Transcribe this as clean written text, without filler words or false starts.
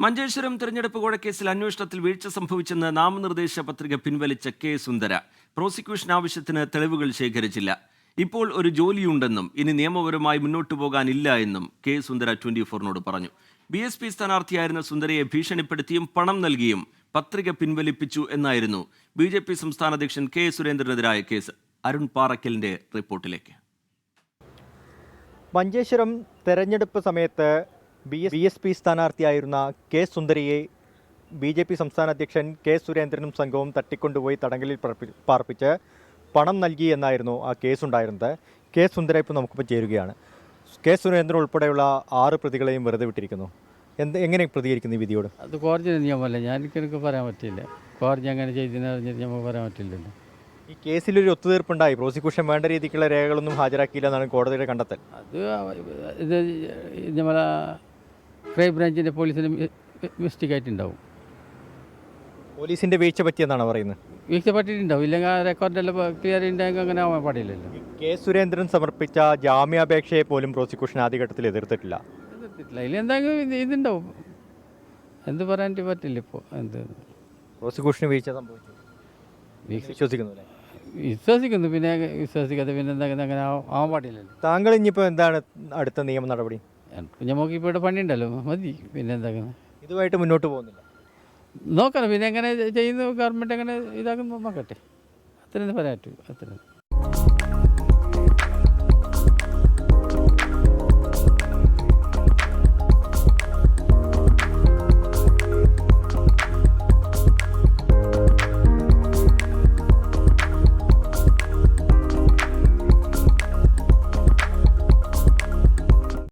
മഞ്ചേശ്വരം തെരഞ്ഞെടുപ്പ് കോഴക്കേസിൽ അന്വേഷണത്തിൽ വീഴ്ച സംഭവിച്ചെന്ന് നാമനിർദ്ദേശ പത്രിക പിൻവലിച്ച കെ സുന്ദര പ്രോസിക്യൂഷൻ ആവശ്യത്തിന് തെളിവുകൾ ശേഖരിച്ചില്ല. ഇപ്പോൾ ഒരു ജോലിയുണ്ടെന്നും ഇനി നിയമപരമായി മുന്നോട്ടു പോകാനില്ല എന്നും കെ സുന്ദര 24-നോട് പറഞ്ഞു. BSP സ്ഥാനാർത്ഥിയായിരുന്ന സുന്ദരയെ ഭീഷണിപ്പെടുത്തിയും പണം നൽകിയും പത്രിക പിൻവലിപ്പിച്ചു എന്നായിരുന്നു BJP സംസ്ഥാന അധ്യക്ഷൻ കെ സുരേന്ദ്രനെതിരായ കേസ്. അരുൺ പാറക്കലിന്റെ റിപ്പോർട്ടിലേക്ക്. മഞ്ചേശ്വരം തെരഞ്ഞെടുപ്പ് സമയത്ത് BSP സ്ഥാനാർത്ഥിയായിരുന്ന കെ സുന്ദരിയെ BJP സംസ്ഥാന അധ്യക്ഷൻ കെ സുരേന്ദ്രനും സംഘവും തട്ടിക്കൊണ്ടുപോയി തടങ്കലിൽ പാർപ്പിച്ച് പണം നൽകി എന്നായിരുന്നു ആ കേസുണ്ടായിരുന്നത്. കെ സുന്ദര ഇപ്പോൾ നമുക്കിപ്പോൾ ചേരുകയാണ്. കെ സുരേന്ദ്രൻ ഉൾപ്പെടെയുള്ള 6 പ്രതികളെയും വെറുതെ വിട്ടിരിക്കുന്നു. എങ്ങനെ പ്രതികരിക്കുന്നു ഈ വിധിയോട്? അത് കോടതിയുടെ നിയമമല്ല, എനിക്ക് പറയാൻ പറ്റില്ല. കോടതി അങ്ങനെ ചെയ്തതിന് നമുക്ക് പറയാൻ പറ്റില്ലല്ലോ. ഈ കേസിലൊരു ഒത്തുതീർപ്പുണ്ടായി, പ്രോസിക്യൂഷൻ വേണ്ട രീതിക്കുള്ള രേഖകളൊന്നും ഹാജരാക്കിയില്ല എന്നാണ് കോടതിയുടെ കണ്ടെത്തൽ. അത് ഇത് നമ്മളെ ക്രൈം ബ്രാഞ്ചിൻ്റെ പോലീസിന് മിസ്റ്റേക്ക് ആയിട്ടുണ്ടാവും. പോലീസിൻ്റെ വീഴ്ച പറ്റിയെന്നാണ് പറയുന്നത്. വീഴ്ച പറ്റിയിട്ടുണ്ടാവും, ഇല്ലെങ്കിൽ ആ റെക്കോർഡെല്ലാം ക്ലിയർ ഉണ്ടെങ്കിൽ അങ്ങനെ ആവാൻ പാടില്ലല്ലോ. കെ സുരേന്ദ്രൻ സമർപ്പിച്ച ജാമ്യാപേക്ഷയെ പോലും പ്രോസിക്യൂഷൻ ആദ്യഘട്ടത്തിൽ എതിർത്തിട്ടില്ല. അതിൽ എന്തെങ്കിലും ഇതുണ്ടാവും, എന്ത് പറയാൻ പറ്റില്ല. ഇപ്പോൾ എന്ത് പ്രോസിക്യൂഷന് വീഴ്ച സംഭവിച്ചു വിശ്വസിക്കുന്നു, പിന്നെ വിശ്വസിക്കാതെ പിന്നെ എന്താ അങ്ങനെ ആവാൻ പാടില്ലല്ലോ. താങ്കൾ ഇനിയിപ്പോൾ എന്താണ് അടുത്ത നിയമ നടപടി? നമുക്ക് ഇപ്പോൾ ഇവിടെ പണിയുണ്ടല്ലോ, മതി. പിന്നെ എന്താ ഇതുമായിട്ട് മുന്നോട്ട് പോകുന്നില്ല, നോക്കണം. പിന്നെ എങ്ങനെ ചെയ്യുന്നു ഗവൺമെൻറ് എങ്ങനെ ഇതാക്കുന്നു നോക്കട്ടെ, അത്രയും പറയാൻ പറ്റൂ. അത്ര